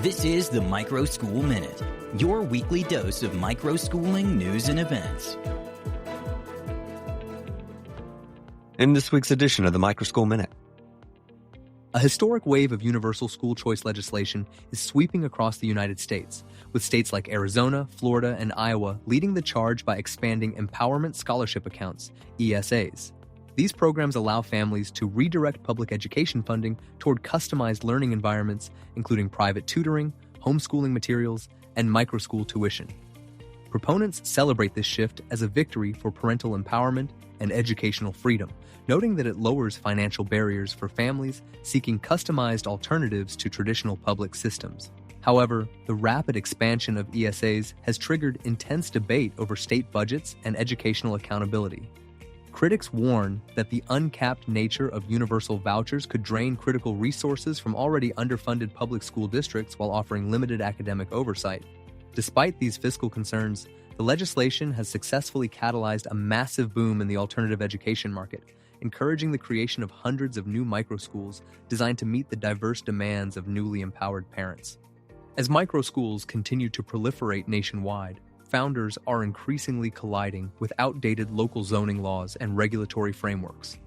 This is the Microschool Minute, your weekly dose of microschooling news and events. In this week's edition of the Microschool Minute. A historic wave of universal school choice legislation is sweeping across the United States, with states like Arizona, Florida, and Iowa leading the charge by expanding Empowerment Scholarship Accounts, ESAs. These programs allow families to redirect public education funding toward customized learning environments, including private tutoring, homeschooling materials, and microschool tuition. Proponents celebrate this shift as a victory for parental empowerment and educational freedom, noting that it lowers financial barriers for families seeking customized alternatives to traditional public systems. However, the rapid expansion of ESAs has triggered intense debate over state budgets and educational accountability. Critics warn that the uncapped nature of universal vouchers could drain critical resources from already underfunded public school districts while offering limited academic oversight. Despite these fiscal concerns, the legislation has successfully catalyzed a massive boom in the alternative education market, encouraging the creation of hundreds of new microschools designed to meet the diverse demands of newly empowered parents. As microschools continue to proliferate nationwide, founders are increasingly colliding with outdated local zoning laws and regulatory frameworks.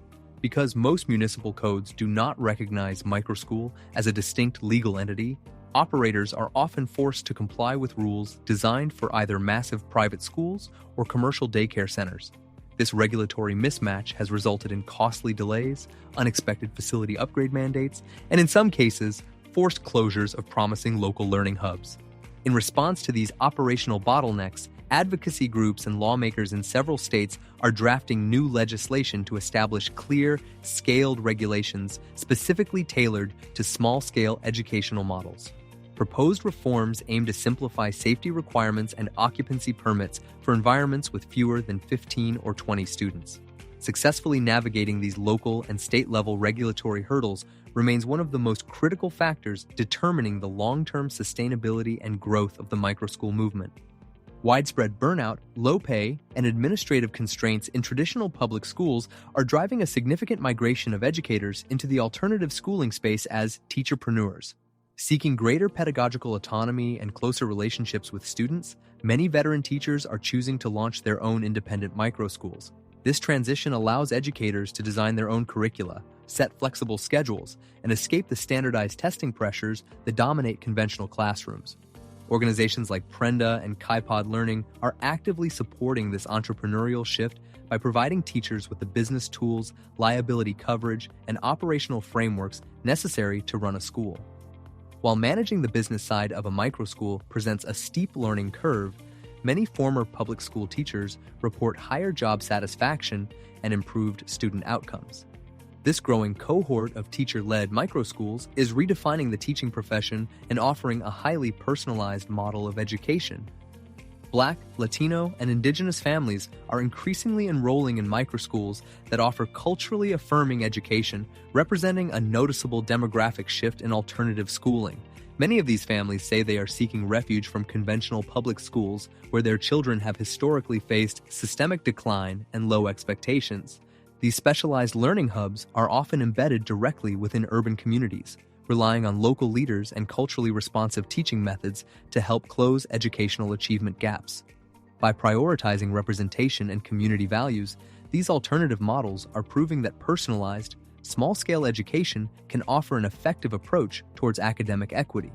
Because most municipal codes do not recognize microschool as a distinct legal entity, operators are often forced to comply with rules designed for either massive private schools or commercial daycare centers. This regulatory mismatch has resulted in costly delays, unexpected facility upgrade mandates, and in some cases, forced closures of promising local learning hubs. In response to these operational bottlenecks, advocacy groups and lawmakers in several states are drafting new legislation to establish clear, scaled regulations specifically tailored to small-scale educational models. Proposed reforms aim to simplify safety requirements and occupancy permits for environments with fewer than 15 or 20 students. Successfully navigating these local and state-level regulatory hurdles remains one of the most critical factors determining the long-term sustainability and growth of the microschool movement. Widespread burnout, low pay, and administrative constraints in traditional public schools are driving a significant migration of educators into the alternative schooling space as teacherpreneurs. Seeking greater pedagogical autonomy and closer relationships with students, many veteran teachers are choosing to launch their own independent microschools. This transition allows educators to design their own curricula, set flexible schedules, and escape the standardized testing pressures that dominate conventional classrooms. Organizations like Prenda and KaiPod Learning are actively supporting this entrepreneurial shift by providing teachers with the business tools, liability coverage, and operational frameworks necessary to run a school. While managing the business side of a microschool presents a steep learning curve, many former public school teachers report higher job satisfaction and improved student outcomes. This growing cohort of teacher-led microschools is redefining the teaching profession and offering a highly personalized model of education. Black, Latino, and Indigenous families are increasingly enrolling in microschools that offer culturally affirming education, representing a noticeable demographic shift in alternative schooling. Many of these families say they are seeking refuge from conventional public schools where their children have historically faced systemic decline and low expectations. These specialized learning hubs are often embedded directly within urban communities, relying on local leaders and culturally responsive teaching methods to help close educational achievement gaps. By prioritizing representation and community values, these alternative models are proving that personalized, small-scale education can offer an effective approach towards academic equity.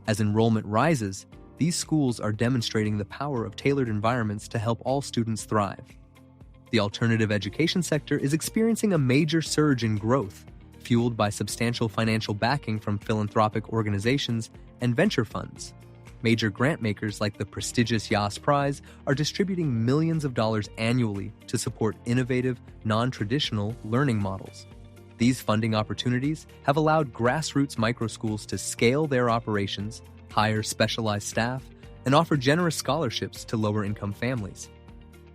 As enrollment rises, these schools are demonstrating the power of tailored environments to help all students thrive. The alternative education sector is experiencing a major surge in growth, fueled by substantial financial backing from philanthropic organizations and venture funds. Major grant makers like the prestigious Yas Prize are distributing millions of dollars annually to support innovative, non-traditional learning models. These funding opportunities have allowed grassroots microschools to scale their operations, hire specialized staff, and offer generous scholarships to lower-income families.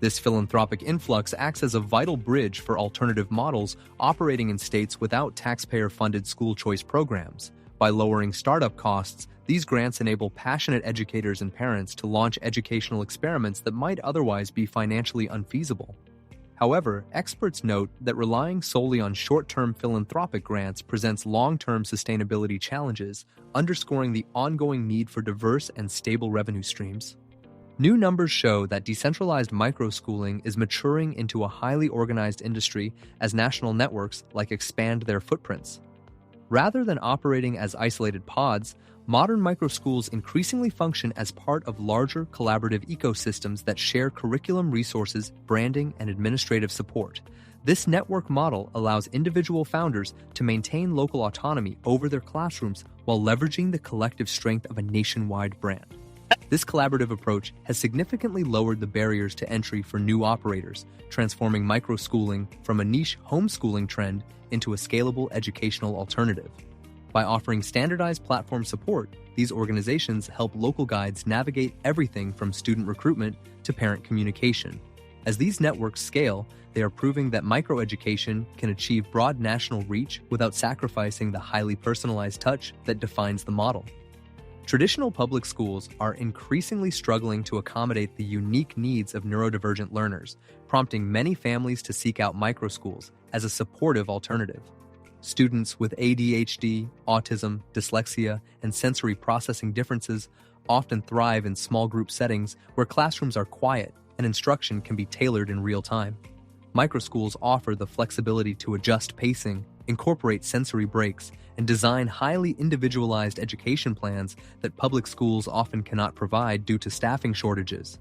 This philanthropic influx acts as a vital bridge for alternative models operating in states without taxpayer-funded school choice programs. By lowering startup costs, these grants enable passionate educators and parents to launch educational experiments that might otherwise be financially unfeasible. However, experts note that relying solely on short-term philanthropic grants presents long-term sustainability challenges, underscoring the ongoing need for diverse and stable revenue streams. New numbers show that decentralized microschooling is maturing into a highly organized industry as national networks expand their footprints. Rather than operating as isolated pods, modern microschools increasingly function as part of larger collaborative ecosystems that share curriculum resources, branding, and administrative support. This network model allows individual founders to maintain local autonomy over their classrooms while leveraging the collective strength of a nationwide brand. This collaborative approach has significantly lowered the barriers to entry for new operators, transforming microschooling from a niche homeschooling trend into a scalable educational alternative. By offering standardized platform support, these organizations help local guides navigate everything from student recruitment to parent communication. As these networks scale, they are proving that microeducation can achieve broad national reach without sacrificing the highly personalized touch that defines the model. Traditional public schools are increasingly struggling to accommodate the unique needs of neurodivergent learners, prompting many families to seek out microschools as a supportive alternative. Students with ADHD, autism, dyslexia, and sensory processing differences often thrive in small group settings where classrooms are quiet and instruction can be tailored in real time. Microschools offer the flexibility to adjust pacing, incorporate sensory breaks, and design highly individualized education plans that public schools often cannot provide due to staffing shortages.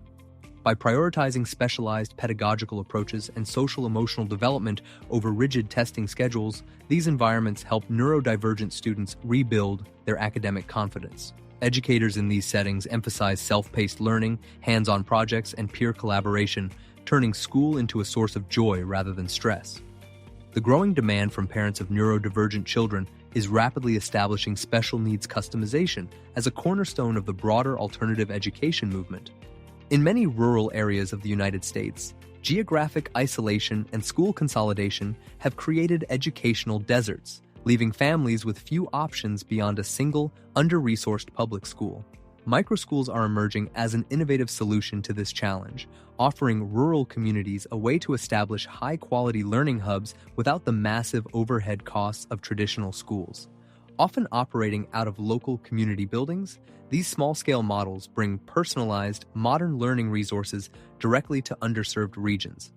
By prioritizing specialized pedagogical approaches and social-emotional development over rigid testing schedules, these environments help neurodivergent students rebuild their academic confidence. Educators in these settings emphasize self-paced learning, hands-on projects, and peer collaboration, turning school into a source of joy rather than stress. The growing demand from parents of neurodivergent children is rapidly establishing special needs customization as a cornerstone of the broader alternative education movement. In many rural areas of the United States, geographic isolation and school consolidation have created educational deserts, leaving families with few options beyond a single, under-resourced public school. Microschools are emerging as an innovative solution to this challenge, offering rural communities a way to establish high-quality learning hubs without the massive overhead costs of traditional schools. Often operating out of local community buildings, these small-scale models bring personalized, modern learning resources directly to underserved regions.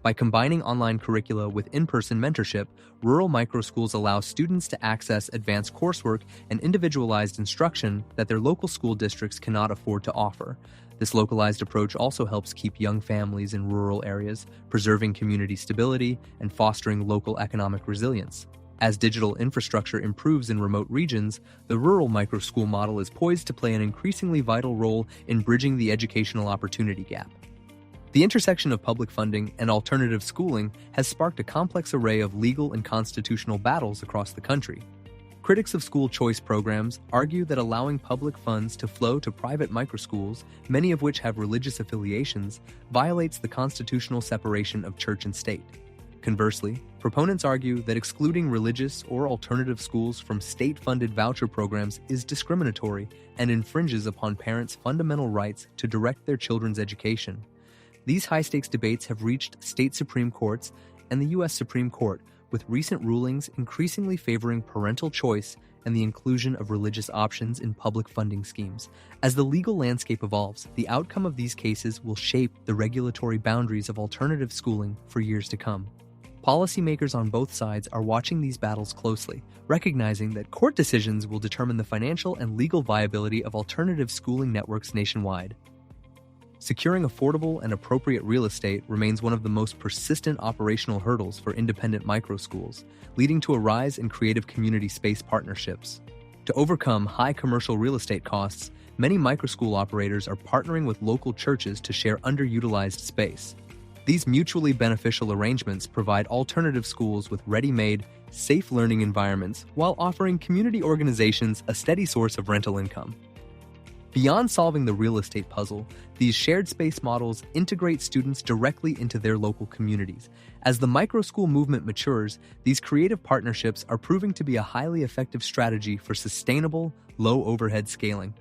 By combining online curricula with in-person mentorship, rural microschools allow students to access advanced coursework and individualized instruction that their local school districts cannot afford to offer. This localized approach also helps keep young families in rural areas, preserving community stability and fostering local economic resilience. As digital infrastructure improves in remote regions, the rural microschool model is poised to play an increasingly vital role in bridging the educational opportunity gap. The intersection of public funding and alternative schooling has sparked a complex array of legal and constitutional battles across the country. Critics of school choice programs argue that allowing public funds to flow to private microschools, many of which have religious affiliations, violates the constitutional separation of church and state. Conversely, proponents argue that excluding religious or alternative schools from state-funded voucher programs is discriminatory and infringes upon parents' fundamental rights to direct their children's education. These high-stakes debates have reached state Supreme Courts and the U.S. Supreme Court, with recent rulings increasingly favoring parental choice and the inclusion of religious options in public funding schemes. As the legal landscape evolves, the outcome of these cases will shape the regulatory boundaries of alternative schooling for years to come. Policymakers on both sides are watching these battles closely, recognizing that court decisions will determine the financial and legal viability of alternative schooling networks nationwide. Securing affordable and appropriate real estate remains one of the most persistent operational hurdles for independent microschools, leading to a rise in creative community space partnerships. To overcome high commercial real estate costs, many microschool operators are partnering with local churches to share underutilized space. These mutually beneficial arrangements provide alternative schools with ready-made, safe learning environments while offering community organizations a steady source of rental income. Beyond solving the real estate puzzle, these shared space models integrate students directly into their local communities. As the microschool movement matures, these creative partnerships are proving to be a highly effective strategy for sustainable, low-overhead scaling.